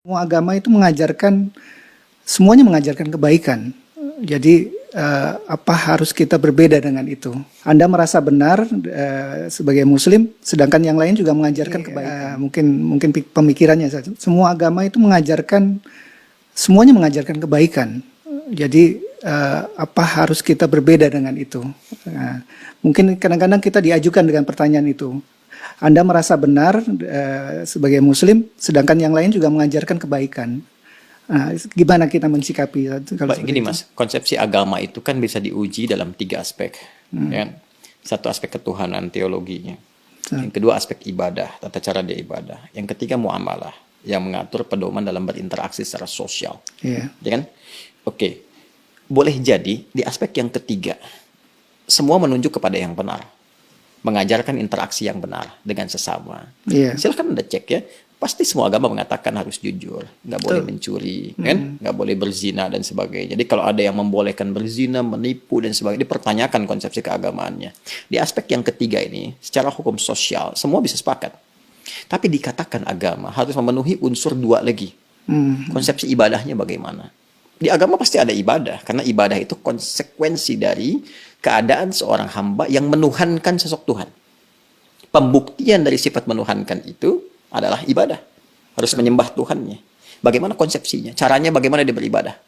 Semua agama itu semuanya mengajarkan kebaikan. Jadi apa harus kita berbeda dengan itu? Anda merasa benar sebagai Muslim, sedangkan yang lain juga mengajarkan kebaikan. Mungkin pemikirannya saja. Semua agama itu semuanya mengajarkan kebaikan. Jadi apa harus kita berbeda dengan itu? Mungkin kadang-kadang kita diajukan dengan pertanyaan itu. Anda merasa benar sebagai Muslim, sedangkan yang lain juga mengajarkan kebaikan. Gimana kita mensikapi? Baik, gini Mas, konsepsi agama itu kan bisa diuji dalam 3 aspek. Ya. Satu aspek ketuhanan, teologinya. Yang kedua aspek ibadah, tata cara dia ibadah. Yang ketiga muamalah, yang mengatur pedoman dalam berinteraksi secara sosial. Yeah. Ya kan? Oke, boleh jadi di aspek yang ketiga, semua menunjuk kepada yang benar. Mengajarkan interaksi yang benar dengan sesama. Yeah. Silahkan Anda cek ya. Pasti semua agama mengatakan harus jujur, nggak boleh mencuri, kan? Nggak boleh berzina dan sebagainya. Jadi kalau ada yang membolehkan berzina, menipu dan sebagainya, dipertanyakan konsepsi keagamaannya. Di aspek yang ketiga ini, secara hukum sosial, semua bisa sepakat. Tapi dikatakan agama harus memenuhi unsur 2 lagi. Konsepsi ibadahnya bagaimana? Di agama pasti ada ibadah, karena ibadah itu konsekuensi dari keadaan seorang hamba yang menuhankan sosok Tuhan. Pembuktian dari sifat menuhankan itu adalah ibadah. Harus menyembah Tuhannya. Bagaimana konsepsinya? Caranya bagaimana dia beribadah?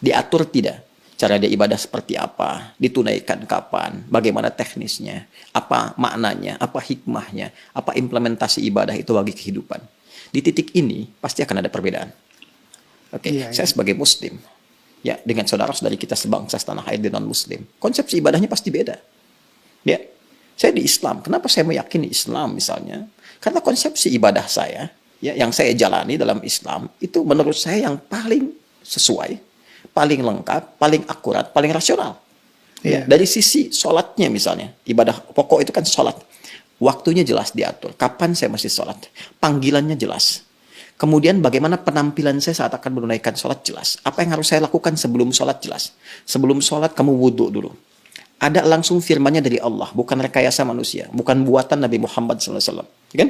Diatur tidak? Cara dia ibadah seperti apa? Ditunaikan kapan? Bagaimana teknisnya? Apa maknanya? Apa hikmahnya? Apa implementasi ibadah itu bagi kehidupan? Di titik ini pasti akan ada perbedaan. Oke, saya sebagai Muslim, ya dengan saudara-saudari kita sebangsa setanah air dan non-Muslim, konsepsi ibadahnya pasti beda. Ya, saya di Islam. Kenapa saya meyakini Islam misalnya? Karena konsepsi ibadah saya, ya, yang saya jalani dalam Islam, itu menurut saya yang paling sesuai, paling lengkap, paling akurat, paling rasional. Ya, dari sisi sholatnya misalnya, ibadah pokok itu kan sholat. Waktunya jelas diatur, kapan saya mesti sholat. Panggilannya jelas. Kemudian bagaimana penampilan saya saat akan menunaikan sholat jelas. Apa yang harus saya lakukan sebelum sholat jelas. Sebelum sholat kamu wudhu dulu. Ada langsung firmannya dari Allah, bukan rekayasa manusia, bukan buatan Nabi Muhammad SAW, kan?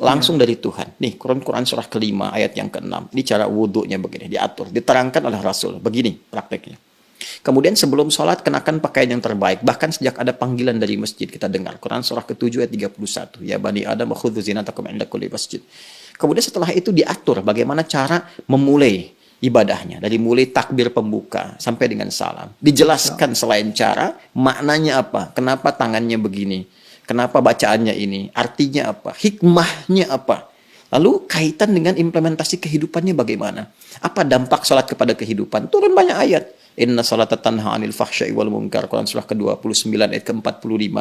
Langsung dari Tuhan. Nih, Quran surah ke-5 ayat yang ke-6. Ini cara wudhunya begini, diatur, diterangkan oleh Rasul. Begini prakteknya. Kemudian sebelum sholat kenakan pakaian yang terbaik. Bahkan sejak ada panggilan dari masjid kita dengar. Quran surah ke-7 ayat 31. Ya bani Adam khudzu zinatakum 'inda kulli masjid. Kemudian setelah itu diatur bagaimana cara memulai ibadahnya, dari mulai takbir pembuka sampai dengan salam. Dijelaskan selain cara, maknanya apa, kenapa tangannya begini, kenapa bacaannya ini, artinya apa, hikmahnya apa. Lalu kaitan dengan implementasi kehidupannya bagaimana. Apa dampak sholat kepada kehidupan? Turun banyak ayat. Inna sholata tanha 'anil fahsya'i wal munkar. Quran surah ke-29 ayat ke-45.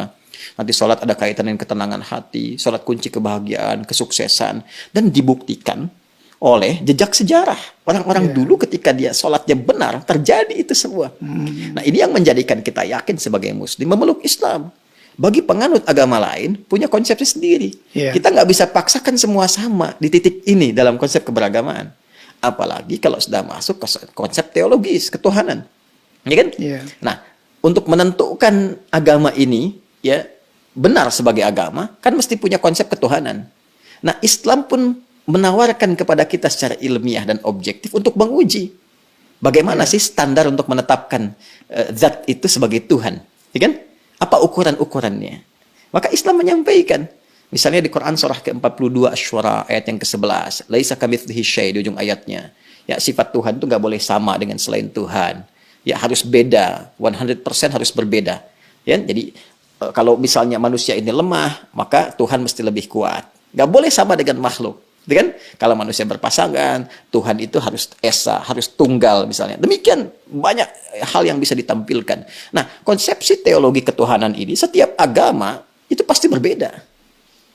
Nanti sholat ada kaitan dengan ketenangan hati, sholat kunci kebahagiaan, kesuksesan, dan dibuktikan oleh jejak sejarah. Orang-orang dulu ketika dia sholatnya benar, terjadi itu semua. Nah, ini yang menjadikan kita yakin sebagai Muslim memeluk Islam. Bagi penganut agama lain, punya konsepsi sendiri. Kita nggak bisa paksakan semua sama di titik ini dalam konsep keberagamaan. Apalagi kalau sudah masuk ke konsep teologis, ketuhanan. Ya kan? Nah, untuk menentukan agama ini, ya benar sebagai agama, kan mesti punya konsep ketuhanan. Nah, Islam pun menawarkan kepada kita secara ilmiah dan objektif untuk menguji bagaimana sih standar untuk menetapkan zat itu sebagai Tuhan, ya kan? Apa ukuran-ukurannya? Maka Islam menyampaikan, misalnya di Quran surah ke-42 Asy-Syura ayat yang ke-11, laisa kamitslihi syai' di ujung ayatnya. Ya, sifat Tuhan itu nggak boleh sama dengan selain Tuhan. Ya, harus beda, 100% harus berbeda. Ya, jadi kalau misalnya manusia ini lemah, maka Tuhan mesti lebih kuat. Nggak boleh sama dengan makhluk. Kan? Kalau manusia berpasangan, Tuhan itu harus esa, harus tunggal misalnya. Demikian banyak hal yang bisa ditampilkan. Nah, konsepsi teologi ketuhanan ini setiap agama itu pasti berbeda.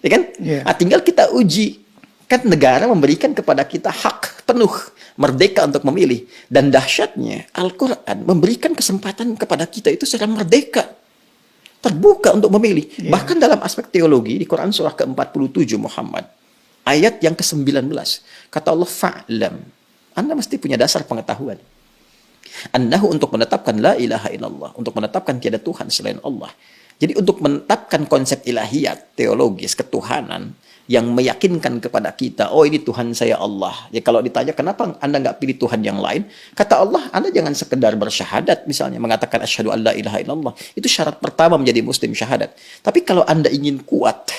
Ya kan? Nah, tinggal kita uji. Kan negara memberikan kepada kita hak penuh, merdeka untuk memilih. Dan dahsyatnya, Al-Quran memberikan kesempatan kepada kita itu secara merdeka. Terbuka untuk memilih. Bahkan dalam aspek teologi, di Quran surah ke-47 Muhammad, ayat yang ke-19. Kata Allah, fa'lam. Anda mesti punya dasar pengetahuan. Annahu untuk menetapkan la ilaha illallah. Untuk menetapkan tiada Tuhan selain Allah. Jadi untuk menetapkan konsep ilahiyat, teologis, ketuhanan, yang meyakinkan kepada kita, oh ini Tuhan saya Allah. Ya kalau ditanya kenapa Anda nggak pilih Tuhan yang lain, kata Allah, Anda jangan sekedar bersyahadat misalnya, mengatakan asyhadu an la ilaha illallah. Itu syarat pertama menjadi muslim, syahadat. Tapi kalau Anda ingin kuat,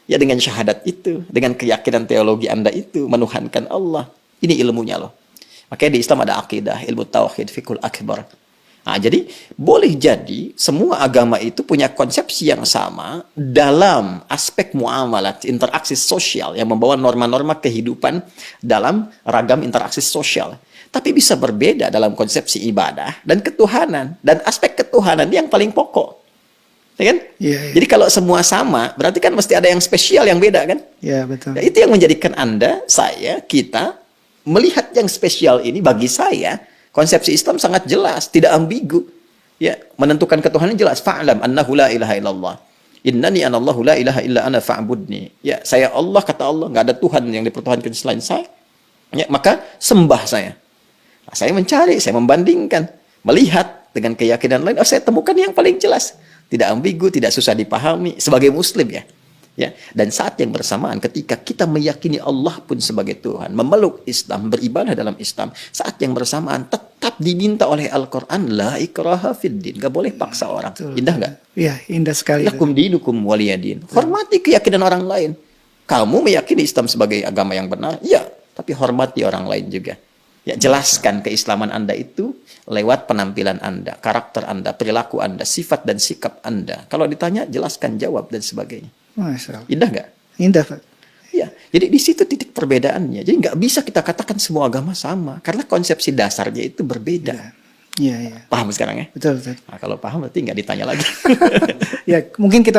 ya dengan syahadat itu, dengan keyakinan teologi Anda itu, menuhankan Allah. Ini ilmunya loh. Makanya di Islam ada akidah, ilmu tauhid, fiqhul akbar. Nah, jadi boleh jadi semua agama itu punya konsepsi yang sama dalam aspek muamalat, interaksi sosial yang membawa norma-norma kehidupan dalam ragam interaksi sosial. Tapi bisa berbeda dalam konsepsi ibadah dan ketuhanan. Dan aspek ketuhanan yang paling pokok. Ya kan? Iya. Jadi kalau semua sama, berarti kan mesti ada yang spesial, yang beda kan? Ya, betul. Nah, itu yang menjadikan Anda, saya, kita melihat yang spesial ini bagi saya. Konsepsi Islam sangat jelas, tidak ambigu. Ya, menentukan ketuhanan jelas. Fa'lam annahu la ilaha illallah. Innani anallahu la ilaha illa ana fa'budni. Ya, saya Allah, kata Allah, nggak ada Tuhan yang dipertuhankan selain saya. Ya, maka sembah saya. Nah, saya mencari, saya membandingkan, melihat dengan keyakinan lain, saya temukan yang paling jelas. Tidak ambigu, tidak susah dipahami sebagai muslim ya. Ya, dan saat yang bersamaan ketika kita meyakini Allah pun sebagai Tuhan, memeluk Islam, beribadah dalam Islam, saat yang bersamaan tetap diminta oleh Al-Quran, la ikraha fid din, gak boleh paksa orang. Betul. Indah gak? Iya, indah sekali. Lakum dinukum waliyadin. Hormati keyakinan orang lain. Kamu meyakini Islam sebagai agama yang benar, ya, tapi hormati orang lain juga. Ya, jelaskan keislaman Anda itu lewat penampilan Anda, karakter Anda, perilaku Anda, sifat dan sikap Anda. Kalau ditanya, jelaskan, jawab, dan sebagainya. Masya Allah. Indah nggak? Indah, Pak. Ya, jadi di situ titik perbedaannya. Jadi nggak bisa kita katakan semua agama sama, karena konsepsi dasarnya itu berbeda. Iya, iya. Paham sekarang ya? Betul, betul. Nah, kalau paham berarti nggak ditanya lagi. Ya, mungkin kita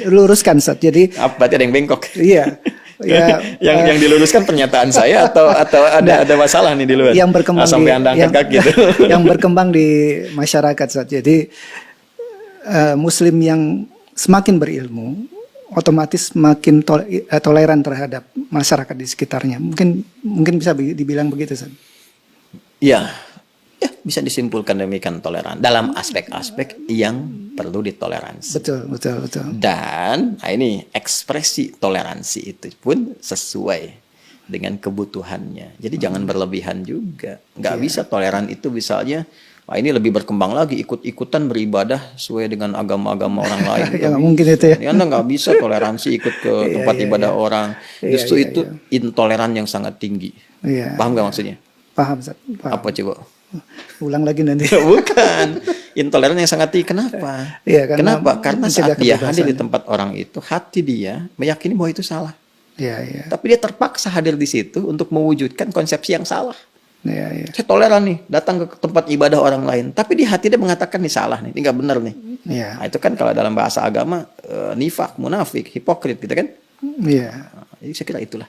luruskan, Ustaz. Jadi, Berarti ada yang bengkok. iya. Ya, yang diluruskan pernyataan saya atau ada masalah nih di luar. yang berkembang sampai Anda angkat kaki itu. Yang berkembang di masyarakat, Ustaz. Jadi, Muslim yang semakin berilmu, otomatis makin toleran terhadap masyarakat di sekitarnya. Mungkin bisa dibilang begitu, Ustaz. Ya, bisa disimpulkan demikian toleran dalam aspek-aspek yang perlu ditoleransi. Betul, betul, betul. Dan ini ekspresi toleransi itu pun sesuai dengan kebutuhannya. Jadi jangan berlebihan juga. Nggak bisa toleran itu misalnya, ini lebih berkembang lagi, ikut-ikutan beribadah sesuai dengan agama-agama orang lain. Ya, mungkin itu ya. Anda nggak bisa toleransi ikut ke tempat ibadah orang. Justru itu intoleran yang sangat tinggi. Iya. Paham nggak maksudnya? Paham, Ustaz. Paham. Apa coba? Ulang lagi nanti. Bukan. Intoleran yang sangat tinggi. Kenapa? Iya, Kenapa? Karena saat dia kebebasan. hadir di tempat orang itu, hati dia meyakini bahwa itu salah. Iya, iya. Tapi dia terpaksa hadir di situ untuk mewujudkan konsepsi yang salah. Iya, iya. Saya toleran nih, datang ke tempat ibadah orang lain. Tapi di hati dia mengatakan ini salah nih, ini nggak benar nih. Iya. Nah, itu kan kalau dalam bahasa agama, nifak, munafik, hipokrit gitu kan. Iya. Jadi saya kira itulah.